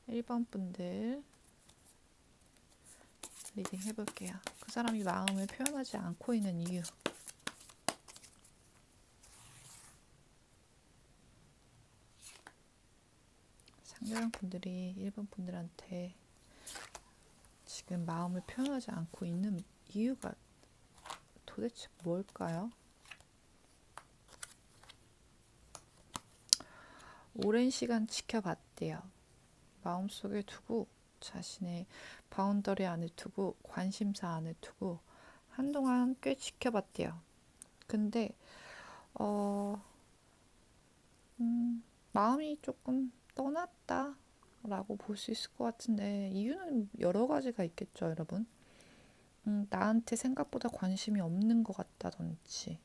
1번 분들 리딩 해볼게요. 그 사람이 마음을 표현하지 않고 있는 이유. 상대방 분들이 1번 분들한테 지금 마음을 표현하지 않고 있는 이유가 도대체 뭘까요? 오랜 시간 지켜봤대요. 마음속에 두고 자신의 바운더리 안에 두고 관심사 안에 두고 한동안 꽤 지켜봤대요. 근데 마음이 조금 떠났다 라고 볼 수 있을 것 같은데 이유는 여러 가지가 있겠죠, 여러분. 나한테 생각보다 관심이 없는 것 같다든지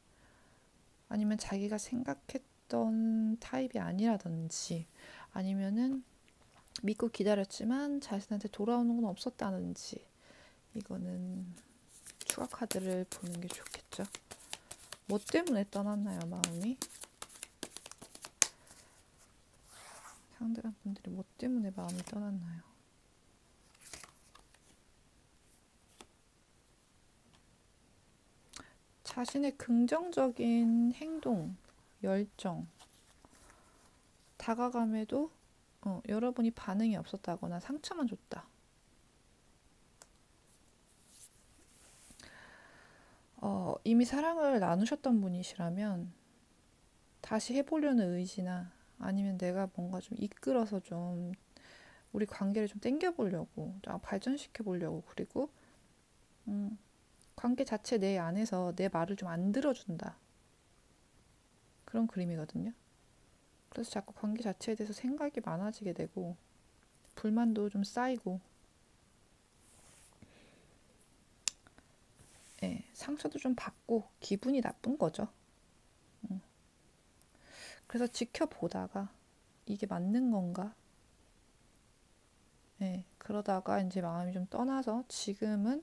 아니면 자기가 생각했던 타입이 아니라든지 아니면은 믿고 기다렸지만 자신한테 돌아오는 건 없었다든지. 이거는 추가 카드를 보는 게 좋겠죠. 뭐 때문에 떠났나요, 마음이? 상대방 분들이 뭐 때문에 마음이 떠났나요? 자신의 긍정적인 행동, 열정, 다가감에도 여러분이 반응이 없었다거나 상처만 줬다. 이미 사랑을 나누셨던 분이시라면 다시 해보려는 의지나 아니면 내가 뭔가 좀 이끌어서 좀 우리 관계를 좀 땡겨보려고, 발전시켜보려고, 그리고 관계 자체 내 안에서 내 말을 좀 안 들어준다. 그런 그림이거든요. 그래서 자꾸 관계 자체에 대해서 생각이 많아지게 되고 불만도 좀 쌓이고 상처도 좀 받고 기분이 나쁜 거죠. 그래서 지켜보다가 이게 맞는 건가? 그러다가 이제 마음이 좀 떠나서 지금은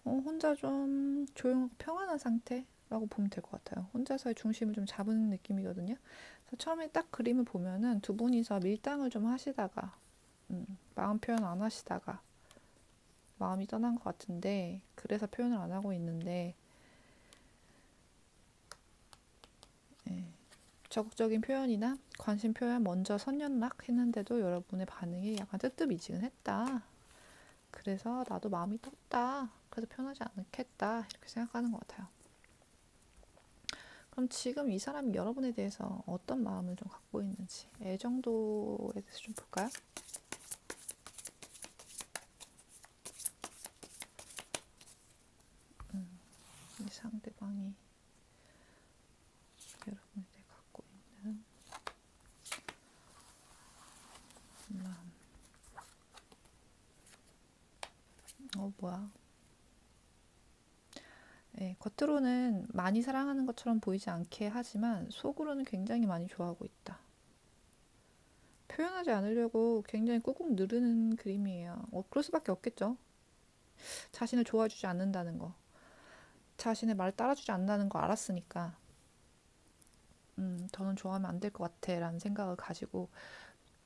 혼자 좀 조용하고 평안한 상태라고 보면 될 것 같아요. 혼자서의 중심을 좀 잡은 느낌이거든요. 그래서 처음에 딱 그림을 보면은 두 분이서 밀당을 좀 하시다가 마음 표현 안 하시다가 마음이 떠난 것 같은데 그래서 표현을 안 하고 있는데 적극적인 표현이나 관심 표현 먼저 선연락 했는데도 여러분의 반응이 약간 뜨뜻미지근했다. 그래서 나도 마음이 떴다. 그래서 표현하지 않겠다. 이렇게 생각하는 것 같아요. 그럼 지금 이 사람이 여러분에 대해서 어떤 마음을 좀 갖고 있는지 애정도에 대해서 좀 볼까요? 이 상대방이 여러분에 대해 갖고 있는 마음. 뭐야? 겉으로는 많이 사랑하는 것처럼 보이지 않게 하지만 속으로는 굉장히 많이 좋아하고 있다. 표현하지 않으려고 굉장히 꾹꾹 누르는 그림이에요. 그럴 수밖에 없겠죠. 자신을 좋아해주지 않는다는 거. 자신의 말을 따라주지 않는다는 거 알았으니까 더는 좋아하면 안 될 것 같아 라는 생각을 가지고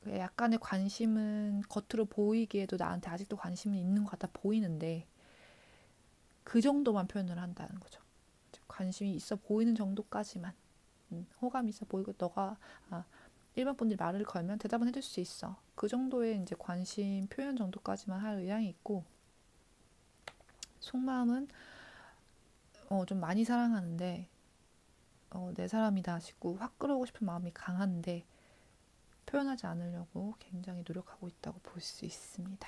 약간의 관심은 겉으로 보이기에도 나한테 아직도 관심이 있는 것 같아 보이는데 그 정도만 표현을 한다는 거죠. 관심이 있어 보이는 정도까지만 호감이 있어 보이고 너가 일반 분들이 말을 걸면 대답은 해줄 수 있어. 그 정도의 이제 관심 표현 정도까지만 할 의향이 있고 속마음은 좀 많이 사랑하는데 내 사람이다 싶고 확 끌어오고 싶은 마음이 강한데 표현하지 않으려고 굉장히 노력하고 있다고 볼 수 있습니다.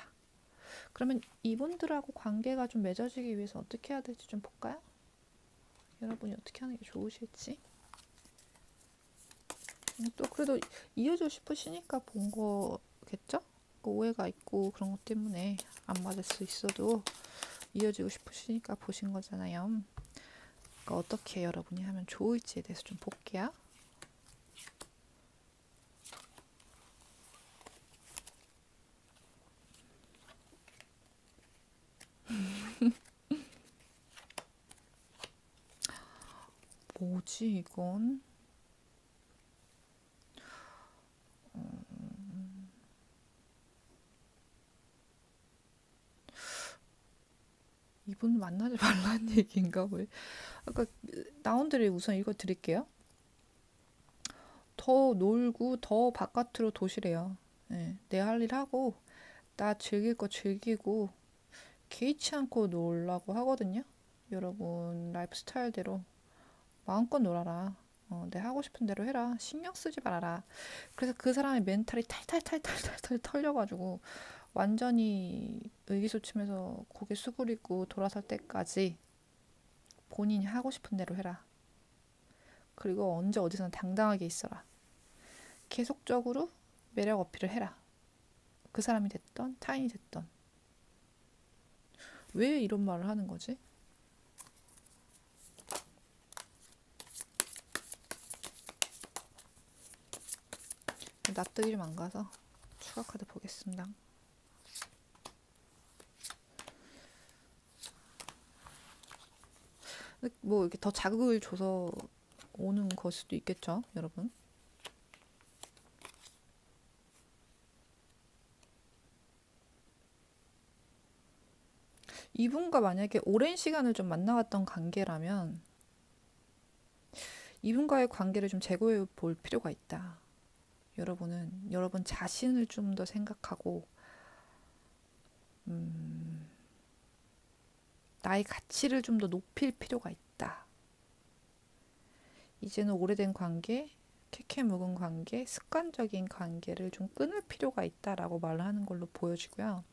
그러면 이분들하고 관계가 좀 맺어지기 위해서 어떻게 해야 될지 좀 볼까요? 여러분이 어떻게 하는 게 좋으실지. 또 그래도 이어주고 싶으시니까 본 거겠죠? 오해가 있고 그런 것 때문에 안 맞을 수 있어도 이어지고 싶으시니까 보신 거잖아요. 그러니까 어떻게 여러분이 하면 좋을지에 대해서 좀 볼게요. 뭐지 이건? 만나지 말라는 얘기인가 왜? 아까 나온 대로 우선 읽어 드릴게요. 더 놀고 더 바깥으로 도시래요. 네, 내 할 일 하고 나 즐길 거 즐기고 개의치 않고 놀라고 하거든요. 여러분 라이프 스타일대로 마음껏 놀아라. 내 하고 싶은 대로 해라. 신경 쓰지 말아라. 그래서 그 사람의 멘탈이 탈탈탈탈탈탈 털려가지고 완전히 의기소침해서 고개 수그리고 돌아설 때까지 본인이 하고 싶은 대로 해라. 그리고 언제 어디서나 당당하게 있어라. 계속적으로 매력 어필을 해라. 그 사람이 됐던 타인이 됐던. 왜 이런 말을 하는 거지? 납득이 좀 안 가서 추가 카드 보겠습니다. 뭐 이렇게 더 자극을 줘서 오는 걸 수도 있겠죠, 여러분. 이분과 만약에 오랜 시간을 좀 만나왔던 관계라면 이분과의 관계를 좀 재고해 볼 필요가 있다. 여러분은 여러분 자신을 좀 더 생각하고 나의 가치를 좀 더 높일 필요가 있다. 이제는 오래된 관계, 캐캐 묵은 관계, 습관적인 관계를 좀 끊을 필요가 있다라고 말을 하는 걸로 보여지고요.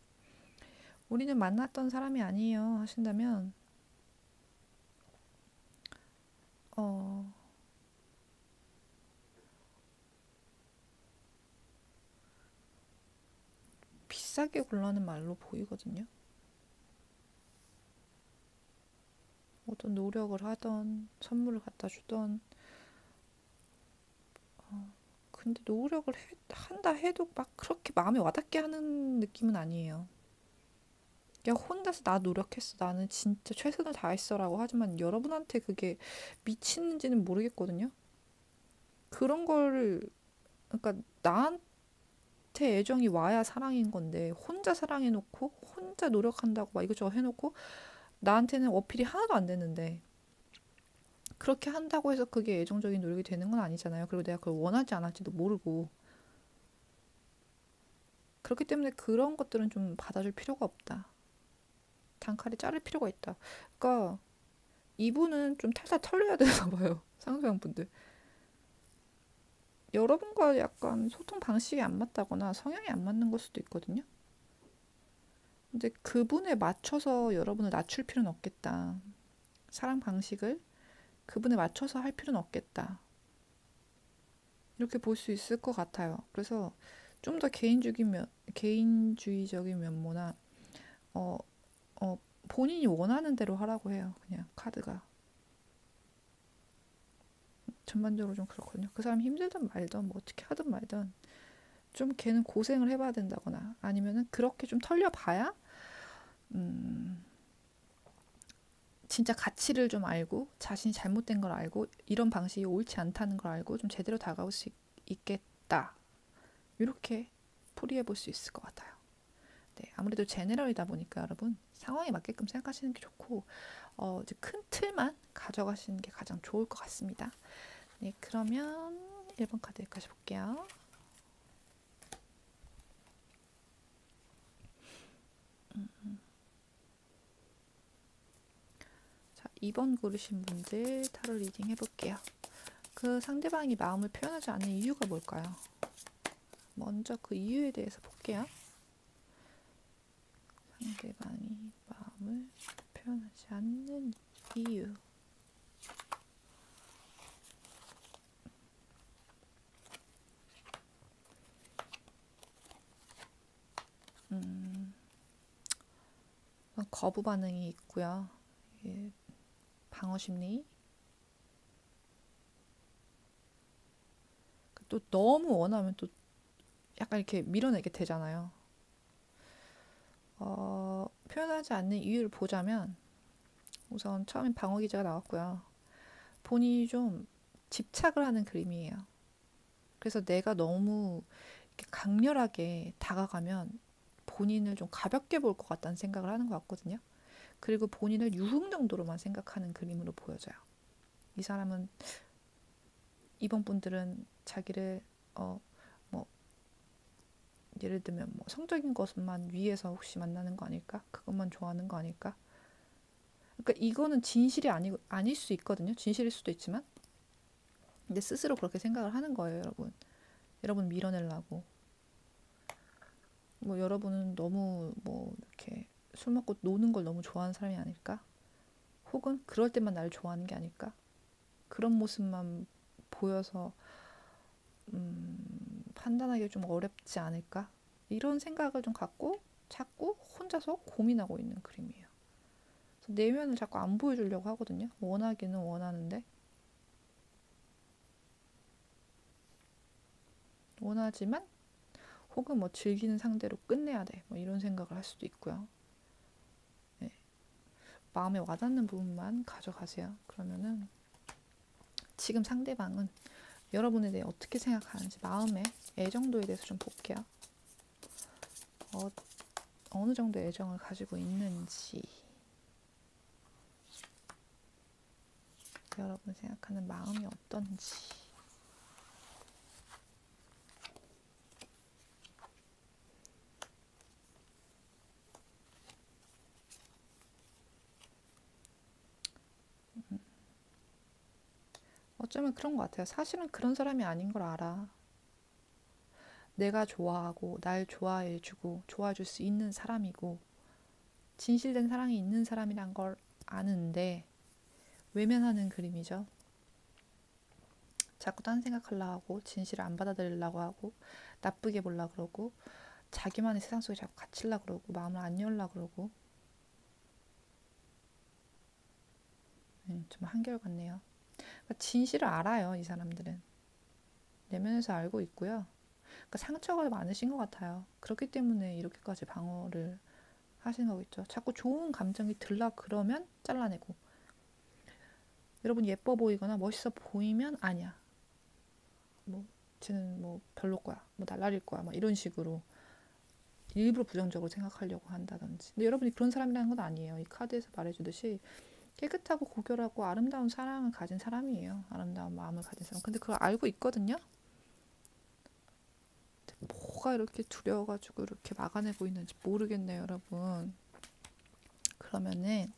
우리는 만났던 사람이 아니에요 하신다면 비싸게 굴라는 말로 보이거든요. 어떤 노력을 하던 선물을 갖다 주던 근데 노력을 한다 해도 막 그렇게 마음에 와닿게 하는 느낌은 아니에요. 야 혼자서 나 노력했어 나는 진짜 최선을 다했어 라고 하지만 여러분한테 그게 미치는지는 모르겠거든요. 그런 거를 그러니까 나한테 애정이 와야 사랑인 건데 혼자 사랑해놓고 혼자 노력한다고 막 이것저것 해놓고 나한테는 어필이 하나도 안 되는데 그렇게 한다고 해서 그게 애정적인 노력이 되는 건 아니잖아요. 그리고 내가 그걸 원하지 않을지도 모르고 그렇기 때문에 그런 것들은 좀 받아줄 필요가 없다. 단칼에 자를 필요가 있다. 그러니까 이분은 좀 탈탈 털려야 되나 봐요. 상소형분들. 여러분과 약간 소통 방식이 안 맞다거나 성향이 안 맞는 걸 수도 있거든요. 근데 그분에 맞춰서 여러분을 낮출 필요는 없겠다. 사랑 방식을 그분에 맞춰서 할 필요는 없겠다. 이렇게 볼 수 있을 것 같아요. 그래서 좀 더 개인주의적인 면모나 어, 본인이 원하는 대로 하라고 해요. 그냥 카드가. 전반적으로 좀 그렇거든요. 그 사람 힘들든 말든 뭐 어떻게 하든 말든 좀 걔는 고생을 해봐야 된다거나 아니면은 그렇게 좀 털려봐야 진짜 가치를 좀 알고 자신이 잘못된 걸 알고 이런 방식이 옳지 않다는 걸 알고 좀 제대로 다가올 수 있겠다. 이렇게 풀이해 볼 수 있을 것 같아요. 네, 아무래도 제네럴이다 보니까 여러분 상황에 맞게끔 생각하시는 게 좋고 이제 큰 틀만 가져가시는 게 가장 좋을 것 같습니다. 네, 그러면 1번 카드 여기까지 볼게요. 자, 2번 고르신 분들 타로 리딩 해볼게요. 그 상대방이 마음을 표현하지 않는 이유가 뭘까요? 먼저 그 이유에 대해서 볼게요. 상대방이 마음을 표현하지 않는 이유. 거부 반응이 있고요. 예, 방어 심리. 또 너무 원하면 또 약간 이렇게 밀어내게 되잖아요. 표현하지 않는 이유를 보자면 우선 처음엔 방어 기제가 나왔고요. 본인이 좀 집착을 하는 그림이에요. 그래서 내가 너무 이렇게 강렬하게 다가가면 본인을 좀 가볍게 볼 것 같다는 생각을 하는 것 같거든요. 그리고 본인을 유흥 정도로만 생각하는 그림으로 보여져요. 이 사람은, 이번 분들은 자기를 뭐 예를 들면 뭐 성적인 것만 위해서 혹시 만나는 거 아닐까? 그것만 좋아하는 거 아닐까? 그러니까 이거는 진실이 아닐 수 있거든요. 진실일 수도 있지만, 근데 스스로 그렇게 생각을 하는 거예요, 여러분. 여러분 밀어내려고. 뭐 여러분은 너무 뭐 이렇게 술 먹고 노는 걸 너무 좋아하는 사람이 아닐까? 혹은 그럴 때만 나를 좋아하는 게 아닐까? 그런 모습만 보여서 판단하기 좀 어렵지 않을까? 이런 생각을 좀 갖고 자꾸 혼자서 고민하고 있는 그림이에요. 그래서 내면을 자꾸 안 보여주려고 하거든요. 원하기는 원하는데, 원하지만 혹은 뭐 즐기는 상대로 끝내야 돼. 뭐 이런 생각을 할 수도 있고요. 네. 마음에 와닿는 부분만 가져가세요. 그러면은 지금 상대방은 여러분에 대해 어떻게 생각하는지, 마음의 애정도에 대해서 좀 볼게요. 어느 정도의 애정을 가지고 있는지, 여러분 생각하는 마음이 어떤지. 어쩌면 그런 것 같아요. 사실은 그런 사람이 아닌 걸 알아. 내가 좋아하고 날 좋아해주고 좋아줄 수 있는 사람이고 진실된 사랑이 있는 사람이란 걸 아는데 외면하는 그림이죠. 자꾸 딴 생각하려고 하고 진실을 안 받아들이려고 하고 나쁘게 보려고 그러고 자기만의 세상 속에 자꾸 갇히려고 그러고 마음을 안 열려고 그러고. 좀 한결같네요. 그러니까 진실을 알아요. 이 사람들은 내면에서 알고 있고요. 그러니까 상처가 많으신 것 같아요. 그렇기 때문에 이렇게까지 방어를 하시는 거겠죠. 자꾸 좋은 감정이 들라 그러면 잘라내고, 여러분 예뻐 보이거나 멋있어 보이면 아니야. 뭐 쟤는 뭐 별로 거야. 뭐 날라릴 거야. 막 이런 식으로 일부러 부정적으로 생각하려고 한다든지. 근데 여러분이 그런 사람이라는 건 아니에요. 이 카드에서 말해주듯이 깨끗하고 고결하고 아름다운 사랑을 가진 사람이에요. 아름다운 마음을 가진 사람. 근데 그걸 알고 있거든요. 뭐가 이렇게 두려워가지고 이렇게 막아내고 있는지 모르겠네요, 여러분. 그러면은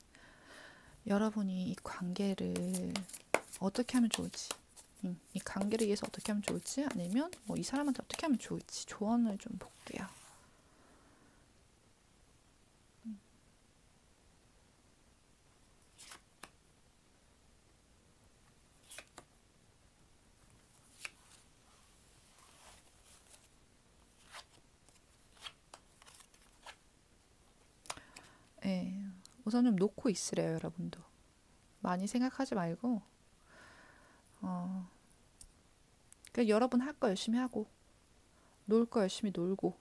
여러분이 이 관계를 어떻게 하면 좋을지, 이 관계를 위해서 어떻게 하면 좋을지, 아니면 뭐 이 사람한테 어떻게 하면 좋을지 조언을 좀 볼게요. 예, 우선 좀 놓고 있으래요, 여러분도. 많이 생각하지 말고, 그냥 여러분 할 거 열심히 하고, 놀 거 열심히 놀고,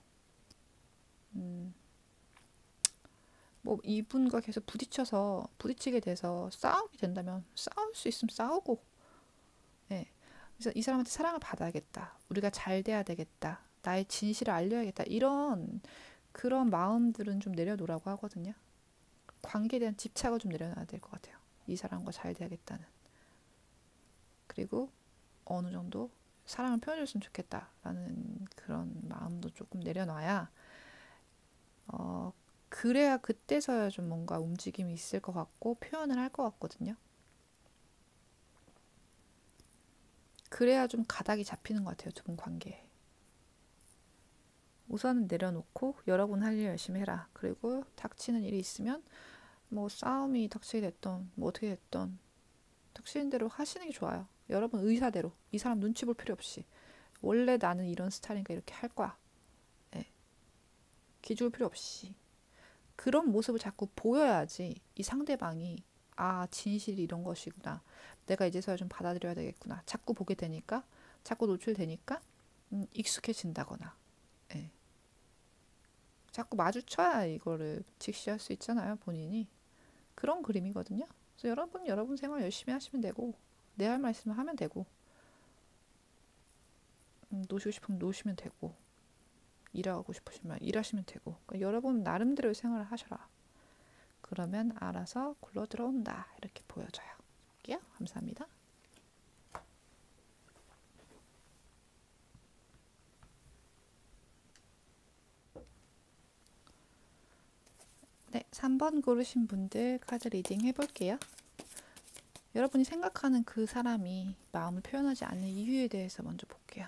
뭐 이분과 계속 부딪히게 돼서 싸우게 된다면 싸울 수 있으면 싸우고, 예. 그래서 이 사람한테 사랑을 받아야겠다. 우리가 잘 돼야 되겠다. 나의 진실을 알려야겠다. 이런 그런 마음들은 좀 내려놓으라고 하거든요. 관계에 대한 집착을 좀 내려놔야 될 것 같아요. 이 사람과 잘 돼야겠다는. 그리고 어느 정도 사랑을 표현해줬으면 좋겠다라는 그런 마음도 조금 내려놔야, 어, 그래야 그때서야 좀 뭔가 움직임이 있을 것 같고 표현을 할 것 같거든요. 그래야 좀 가닥이 잡히는 것 같아요, 두 분 관계에. 우선은 내려놓고 여러분 할 일 열심히 해라. 그리고 닥치는 일이 있으면 뭐 싸움이 닥치게 됐던 뭐 어떻게 됐던 닥치는 대로 하시는 게 좋아요. 여러분 의사대로 이 사람 눈치 볼 필요 없이 원래 나는 이런 스타일이니까 이렇게 할 거야. 네. 기죽을 필요 없이 그런 모습을 자꾸 보여야지 이 상대방이 아 진실이 이런 것이구나. 내가 이제서야 좀 받아들여야 되겠구나. 자꾸 보게 되니까 자꾸 노출되니까 익숙해진다거나. 네. 자꾸 마주쳐야 이거를 직시할 수 있잖아요, 본인이. 그런 그림이거든요. 그래서 여러분 생활 열심히 하시면 되고, 내 할 말 있으면 하면 되고, 노시고 싶으면 노시면 되고, 일하고 싶으시면 일하시면 되고, 그러니까 여러분 나름대로의 생활을 하셔라. 그러면 알아서 굴러 들어온다. 이렇게 보여져요. 볼게요. 감사합니다. 네, 3번 고르신 분들 카드 리딩 해볼게요. 여러분이 생각하는 그 사람이 마음을 표현하지 않는 이유에 대해서 먼저 볼게요.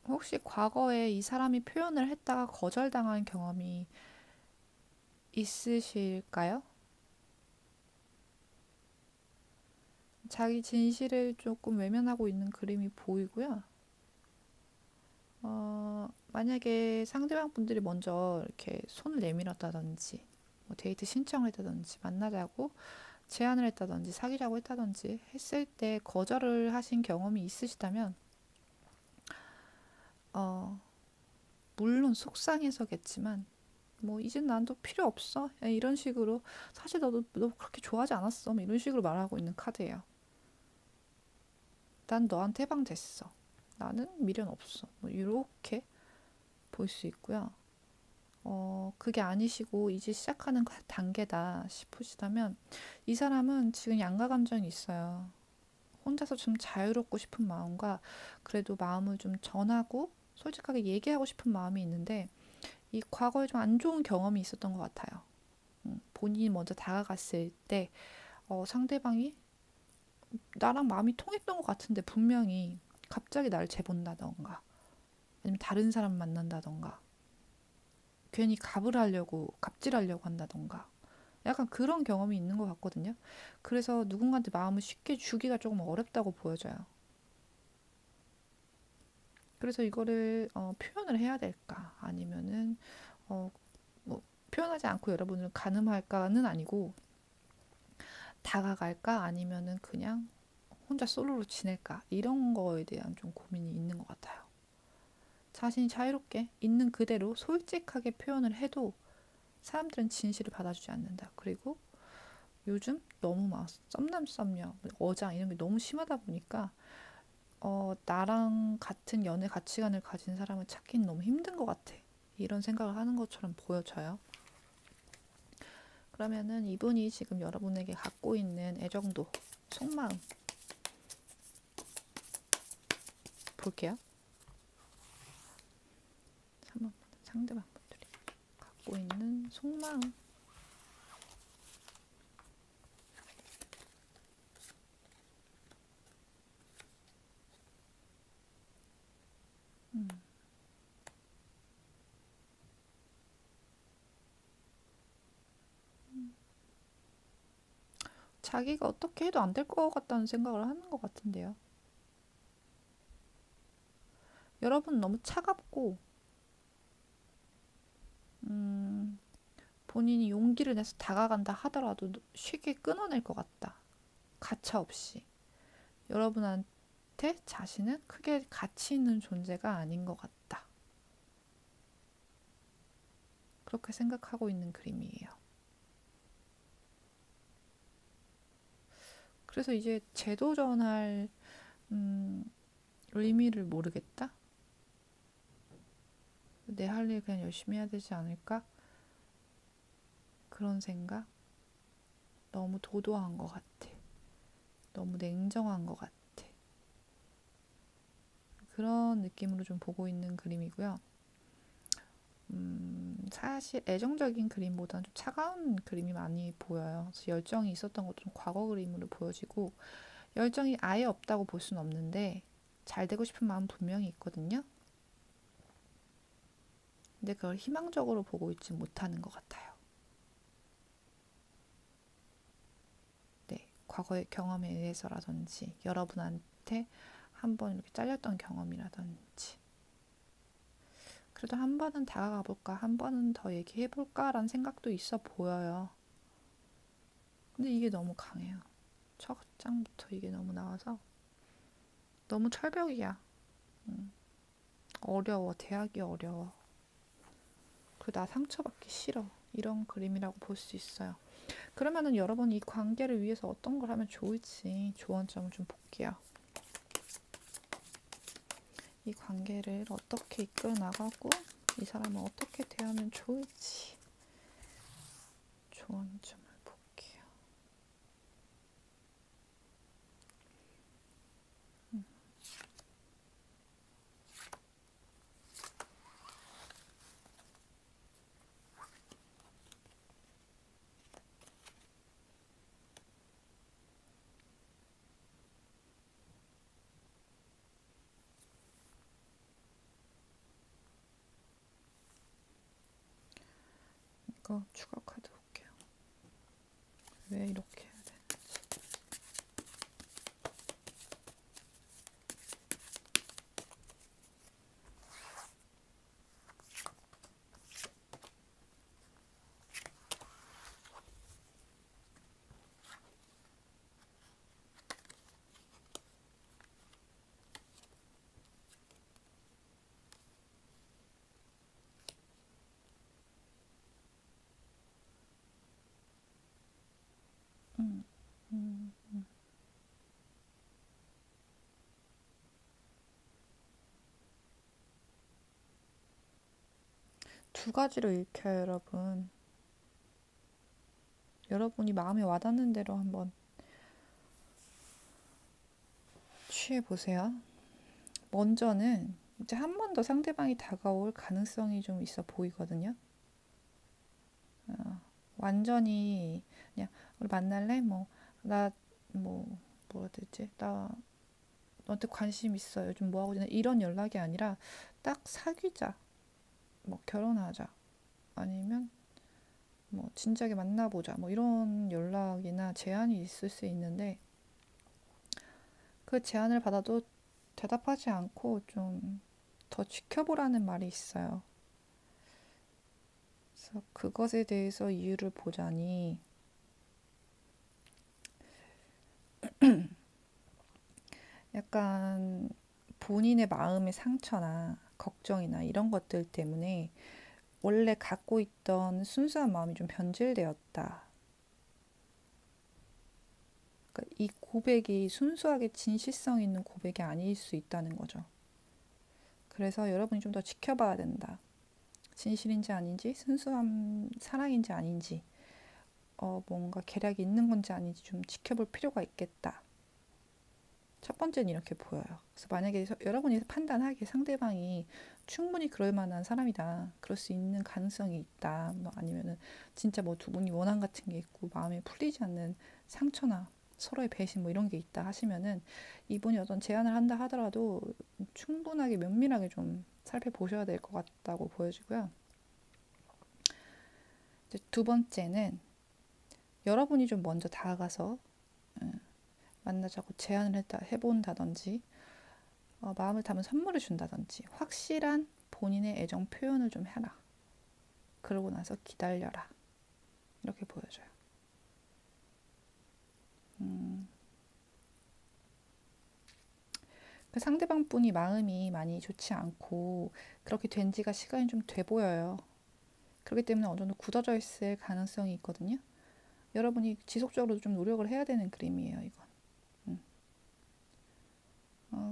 혹시 과거에 이 사람이 표현을 했다가 거절당한 경험이 있으실까요? 자기 진실을 조금 외면하고 있는 그림이 보이고요. 만약에 상대방 분들이 먼저 이렇게 손을 내밀었다든지, 뭐 데이트 신청을 했다든지, 만나자고 제안을 했다든지, 사귀자고 했다든지 했을 때 거절을 하신 경험이 있으시다면, 어, 물론 속상해서겠지만, 뭐 이젠 난 너 필요 없어. 야, 이런 식으로 사실 너 그렇게 좋아하지 않았어. 뭐 이런 식으로 말하고 있는 카드예요. 난 너한테 해방됐어. 나는 미련 없어. 뭐 이렇게 볼 수 있고요. 그게 아니시고 이제 시작하는 단계다 싶으시다면 이 사람은 지금 양가 감정이 있어요. 혼자서 좀 자유롭고 싶은 마음과 그래도 마음을 좀 전하고 솔직하게 얘기하고 싶은 마음이 있는데 이 과거에 좀 안 좋은 경험이 있었던 것 같아요. 본인이 먼저 다가갔을 때 상대방이 나랑 마음이 통했던 것 같은데 분명히 갑자기 날 재본다던가 아니면 다른 사람 만난다던가 괜히 갑질하려고 한다던가 약간 그런 경험이 있는 것 같거든요. 그래서 누군가한테 마음을 쉽게 주기가 조금 어렵다고 보여져요. 그래서 이거를 표현을 해야 될까 아니면은 어, 뭐 표현하지 않고 여러분을 가늠할까는 아니고 다가갈까 아니면은 그냥 혼자 솔로로 지낼까 이런 거에 대한 좀 고민이 있는 것 같아요. 자신이 자유롭게 있는 그대로 솔직하게 표현을 해도 사람들은 진실을 받아주지 않는다. 그리고 요즘 너무 막 썸남 썸녀, 어장 이런 게 너무 심하다 보니까 나랑 같은 연애 가치관을 가진 사람을 찾기는 너무 힘든 것 같아. 이런 생각을 하는 것처럼 보여져요. 그러면은 이분이 지금 여러분에게 갖고 있는 애정도, 속마음 볼게요. 상대방분들이 갖고 있는 속마음. 음, 자기가 어떻게 해도 안 될 것 같다는 생각을 하는 것 같은데요. 여러분 너무 차갑고 음, 본인이 용기를 내서 다가간다 하더라도 쉽게 끊어낼 것 같다. 가차 없이. 여러분한테 자신은 크게 가치 있는 존재가 아닌 것 같다. 그렇게 생각하고 있는 그림이에요. 그래서 이제 재도전할 의미를 모르겠다. 내 할 일 그냥 열심히 해야 되지 않을까? 그런 생각? 너무 도도한 것 같아. 너무 냉정한 것 같아. 그런 느낌으로 좀 보고 있는 그림이고요. 사실 애정적인 그림보다는 좀 차가운 그림이 많이 보여요. 그래서 열정이 있었던 것도 좀 과거 그림으로 보여지고 열정이 아예 없다고 볼 수는 없는데 잘 되고 싶은 마음 분명히 있거든요. 근데 그걸 희망적으로 보고 있지 못하는 것 같아요. 네, 과거의 경험에 의해서라든지 여러분한테 한번 이렇게 잘렸던 경험이라든지 그래도 한 번은 다가가 볼까, 한 번은 더 얘기해 볼까라는 생각도 있어 보여요. 근데 이게 너무 강해요. 첫 장부터 이게 너무 나와서 너무 철벽이야. 어려워. 대하기 어려워. 그 나 상처받기 싫어. 이런 그림이라고 볼 수 있어요. 그러면은 여러분 이 관계를 위해서 어떤 걸 하면 좋을지 조언점을 좀 볼게요. 이 관계를 어떻게 이끌어 나가고 이 사람을 어떻게 대하면 좋을지 조언점을 볼게요. 이거 추가 카드 볼게요. 왜 이렇게 해야 돼? 음, 음. 두 가지로 읽혀요, 여러분. 여러분이 마음에 와닿는 대로 한번 취해보세요. 먼저는 이제 한 번 더 상대방이 다가올 가능성이 좀 있어 보이거든요. 완전히 그냥 우리 만날래? 나 뭐라 해야 되지? 나 너한테 관심 있어. 요즘 뭐 하고 지내? 이런 연락이 아니라 딱 사귀자. 결혼하자. 아니면 진작에 만나보자. 이런 연락이나 제안이 있을 수 있는데 그 제안을 받아도 대답하지 않고 좀 더 지켜보라는 말이 있어요. 그래서 그것에 대해서 이유를 보자니 약간 본인의 마음의 상처나 걱정이나 이런 것들 때문에 원래 갖고 있던 순수한 마음이 좀 변질되었다. 그러니까 이 고백이 순수하게 진실성 있는 고백이 아닐 수 있다는 거죠. 그래서 여러분이 좀 더 지켜봐야 된다. 진실인지 아닌지, 순수한 사랑인지 아닌지, 뭔가 계략이 있는 건지 아닌지 좀 지켜볼 필요가 있겠다. 첫 번째는 이렇게 보여요. 그래서 만약에 여러분이 판단하기에 상대방이 충분히 그럴 만한 사람이다. 그럴 수 있는 가능성이 있다. 아니면은 진짜 두 분이 원한 같은 게 있고 마음에 풀리지 않는 상처나 서로의 배신 이런 게 있다 하시면은 이분이 어떤 제안을 한다 하더라도 충분하게 면밀하게 좀 살펴보셔야 될 것 같다고 보여지고요. 이제 두 번째는 여러분이 좀 먼저 다가가서 만나자고 제안을 해본다든지 마음을 담은 선물을 준다든지 확실한 본인의 애정 표현을 좀 해라. 그러고 나서 기다려라. 이렇게 보여줘요. 그 상대방 분이 마음이 많이 좋지 않고 그렇게 된 지가 시간이 좀 돼 보여요. 그렇기 때문에 어느 정도 굳어져 있을 가능성이 있거든요. 여러분이 지속적으로 좀 노력을 해야 되는 그림이에요, 이건.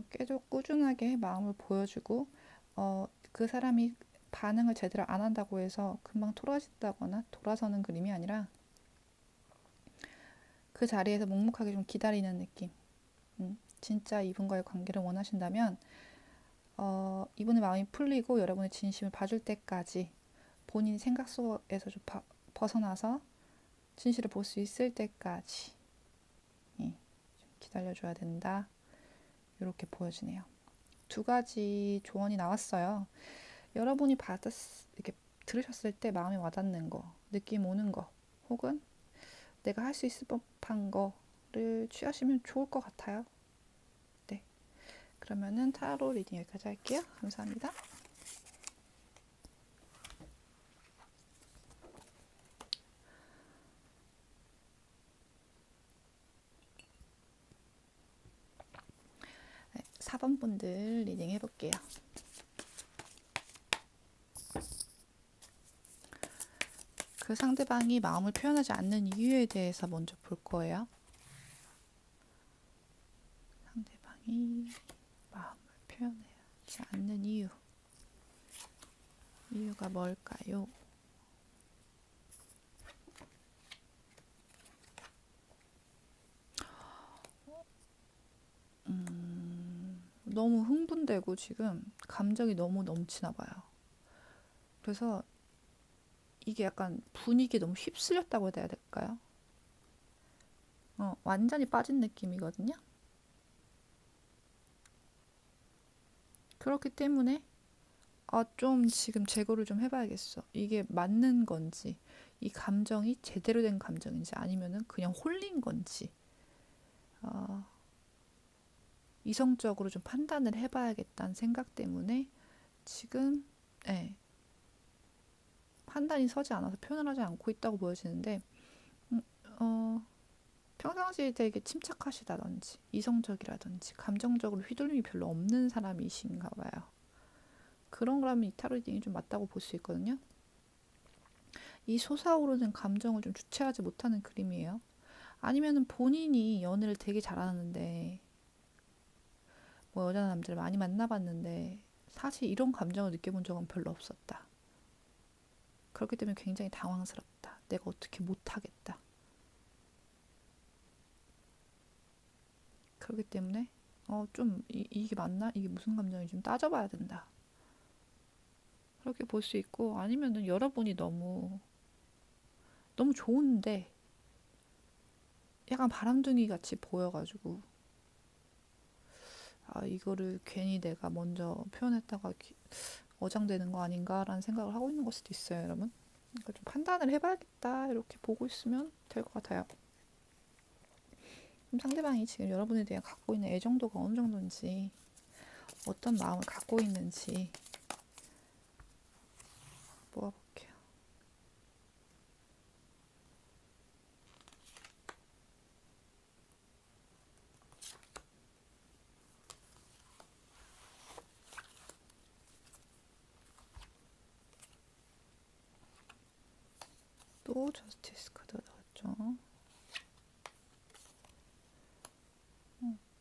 계속 꾸준하게 마음을 보여주고 그 사람이 반응을 제대로 안 한다고 해서 금방 토라진다거나 돌아서는 그림이 아니라 그 자리에서 묵묵하게 좀 기다리는 느낌. 진짜 이분과의 관계를 원하신다면 이분의 마음이 풀리고 여러분의 진심을 봐줄 때까지 본인 생각 속에서 좀 벗어나서 진실을 볼 수 있을 때까지 좀 기다려줘야 된다. 이렇게 보여지네요. 두 가지 조언이 나왔어요. 여러분이 이렇게 들으셨을 때 마음에 와닿는 거, 느낌 오는 거, 혹은 내가 할 수 있을 법한 거를 취하시면 좋을 것 같아요. 네. 그러면은 타로 리딩 여기까지 할게요. 감사합니다. 4번 분들 리딩 해볼게요. 그 상대방이 마음을 표현하지 않는 이유에 대해서 먼저 볼 거예요. 상대방이 마음을 표현하지 않는 이유가 뭘까요? 너무 흥분되고 지금 감정이 너무 넘치나 봐요. 그래서 이게 약간 분위기에 너무 휩쓸렸다고 해야 될까요? 완전히 빠진 느낌이거든요. 그렇기 때문에 좀 지금 재고를 좀 해봐야겠어. 이게 맞는 건지, 이 감정이 제대로 된 감정인지, 아니면은 그냥 홀린 건지, 이성적으로 좀 판단을 해봐야겠다는 생각 때문에 지금, 네, 판단이 서지 않아서 표현을 하지 않고 있다고 보여지는데, 평상시에 되게 침착하시다든지, 이성적이라든지, 감정적으로 휘둘림이 별로 없는 사람이신가 봐요. 그런 거라면 이 타로 리딩이 좀 맞다고 볼 수 있거든요. 이 솟아오르는 감정을 좀 주체하지 못하는 그림이에요. 아니면은 본인이 연애를 되게 잘하는데, 뭐 여자 남자를 많이 만나봤는데, 사실 이런 감정을 느껴본 적은 별로 없었다. 그렇기 때문에 굉장히 당황스럽다. 내가 어떻게 못하겠다. 그렇기 때문에 이게 맞나? 이게 무슨 감정인지 좀 따져봐야 된다. 그렇게 볼 수 있고, 아니면은 여러분이 너무 좋은데 약간 바람둥이 같이 보여가지고 이거를 괜히 내가 먼저 표현했다가 어장되는 거 아닌가라는 생각을 하고 있는 걸 수도 있어요, 여러분. 그러니까 좀 판단을 해봐야겠다 이렇게 보고 있으면 될 것 같아요. 그럼 상대방이 지금 여러분에 대해 갖고 있는 애정도가 어느 정도인지, 어떤 마음을 갖고 있는지 모아볼게요. 또 저스티스 카드가 나왔죠.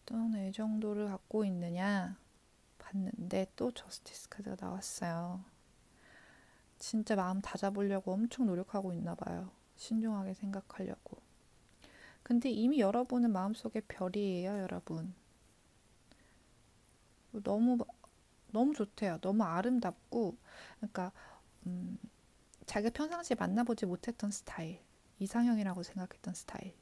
어떤 애정도를 갖고 있느냐 봤는데 또 저스티스 카드가 나왔어요. 진짜 마음 다잡으려고 엄청 노력하고 있나 봐요. 신중하게 생각하려고. 근데 이미 여러분은 마음속에 별이에요, 여러분. 너무 너무 좋대요. 너무 아름답고, 그러니까 자기가 평상시에 만나보지 못했던 스타일, 이상형이라고 생각했던 스타일,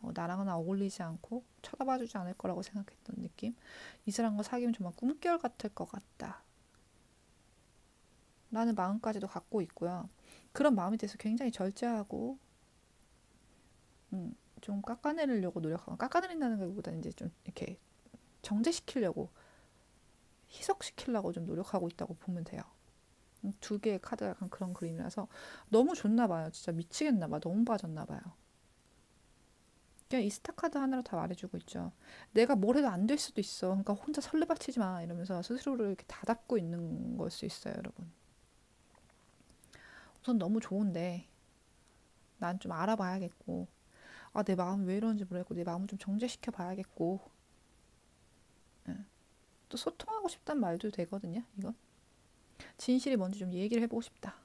나랑은 어울리지 않고 쳐다봐주지 않을 거라고 생각했던 느낌, 이 사람과 사귀면 정말 꿈결 같을 것 같다 라는 마음까지도 갖고 있고요. 그런 마음에 대해서 굉장히 절제하고 좀 깎아내리려고 노력하고, 깎아내린다는 것보다는 이제 좀 이렇게 정제시키려고, 희석시키려고 좀 노력하고 있다고 보면 돼요. 두 개의 카드가 약간 그런 그림이라서 너무 좋나 봐요. 진짜 미치겠나 봐. 너무 빠졌나 봐요. 그냥 이 스타 카드 하나로 다 말해주고 있죠. 내가 뭘 해도 안 될 수도 있어. 그러니까 혼자 설레발치지 마 이러면서 스스로를 이렇게 다잡고 있는 걸 수 있어요, 여러분. 우선 너무 좋은데 난 좀 알아봐야겠고, 내 마음 왜 이러는지 모르겠고, 내 마음을 좀 정제시켜 봐야겠고, 예. 또 소통하고 싶단 말도 되거든요. 이건 진실이 뭔지 좀 얘기를 해보고 싶다.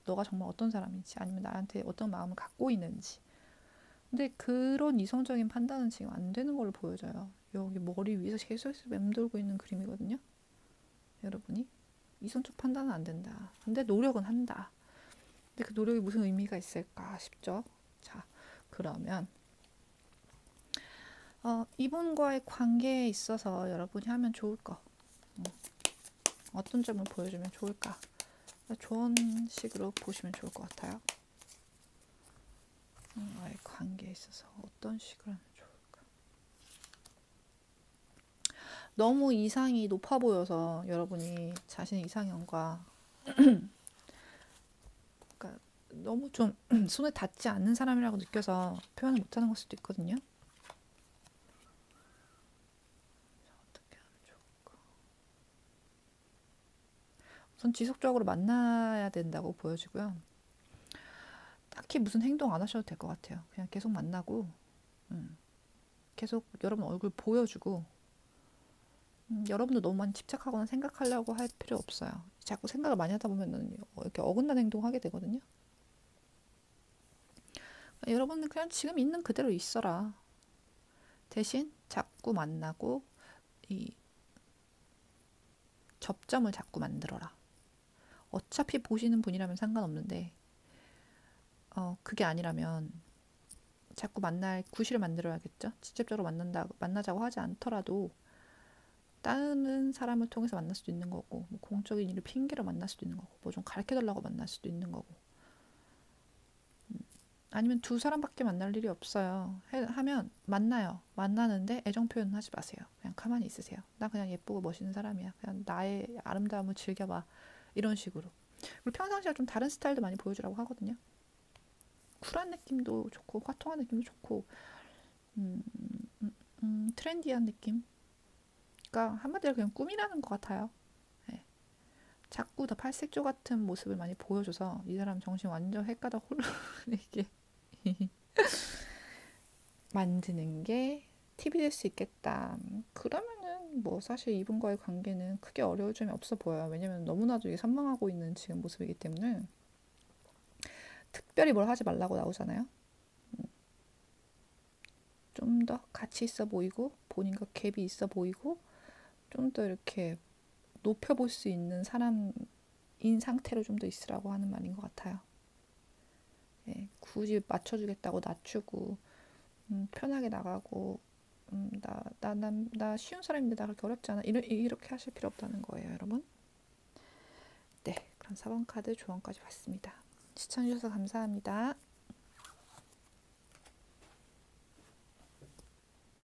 너가 정말 어떤 사람인지, 아니면 나한테 어떤 마음을 갖고 있는지. 근데 그런 이성적인 판단은 지금 안 되는 걸로 보여져요. 여기 머리 위에서 계속 맴돌고 있는 그림이거든요. 여러분이 이성적 판단은 안 된다. 근데 노력은 한다. 근데 그 노력이 무슨 의미가 있을까 싶죠. 자, 그러면 이분과의 관계에 있어서 여러분이 하면 좋을 거, 어떤 점을 보여주면 좋을까? 조언식으로 보시면 좋을 것 같아요. 나의 관계에 있어서 어떤 식으로 하면 좋을까? 너무 이상이 높아 보여서 여러분이 자신의 이상형과 그러니까 너무 좀 손에 닿지 않는 사람이라고 느껴서 표현을 못하는 걸 수도 있거든요. 어떻게 하면 좋을까? 우선 지속적으로 만나야 된다고 보여지고요. 딱히 무슨 행동 안 하셔도 될 것 같아요. 그냥 계속 만나고, 계속 여러분 얼굴 보여주고, 여러분도 너무 많이 집착하거나 생각하려고 할 필요 없어요. 자꾸 생각을 많이 하다 보면은 이렇게 어긋난 행동하게 되거든요. 여러분은 그냥 지금 있는 그대로 있어라. 대신 자꾸 만나고 이 접점을 자꾸 만들어라. 어차피 보시는 분이라면 상관없는데 그게 아니라면 자꾸 만날 구실을 만들어야겠죠. 직접적으로 만나자고 하지 않더라도 다른 사람을 통해서 만날 수도 있는 거고, 뭐 공적인 일을 핑계로 만날 수도 있는 거고, 뭐 좀 가르쳐달라고 만날 수도 있는 거고, 아니면 두 사람밖에 만날 일이 없어요. 하면 만나요. 만나는데 애정 표현은 하지 마세요. 그냥 가만히 있으세요. 나 그냥 예쁘고 멋있는 사람이야. 그냥 나의 아름다움을 즐겨봐. 이런 식으로. 그리고 평상시에 좀 다른 스타일도 많이 보여주라고 하거든요. 쿨한 느낌도 좋고, 화통한 느낌도 좋고, 음, 트렌디한 느낌. 그러니까 한마디로 그냥 꿈이라는 것 같아요. 네. 자꾸 더 팔색조 같은 모습을 많이 보여줘서 이 사람 정신 완전 헷가다 혼란이게 만드는 게 팁이 될 수 있겠다. 그러면은 뭐 사실 이분과의 관계는 크게 어려울 점이 없어 보여요. 왜냐면 너무나도 이게 선망하고 있는 지금 모습이기 때문에 특별히 뭘 하지 말라고 나오잖아요. 좀 더 가치 있어 보이고 본인과 갭이 있어 보이고 좀 더 이렇게 높여볼 수 있는 사람인 상태로 좀 더 있으라고 하는 말인 것 같아요. 예, 굳이 맞춰주겠다고 낮추고 편하게 나가고 나 쉬운 사람인데 나 그렇게 어렵지 않아 이렇게 하실 필요 없다는 거예요, 여러분. 네, 그럼 4번 카드 조언까지 봤습니다. 시청해주셔서 감사합니다.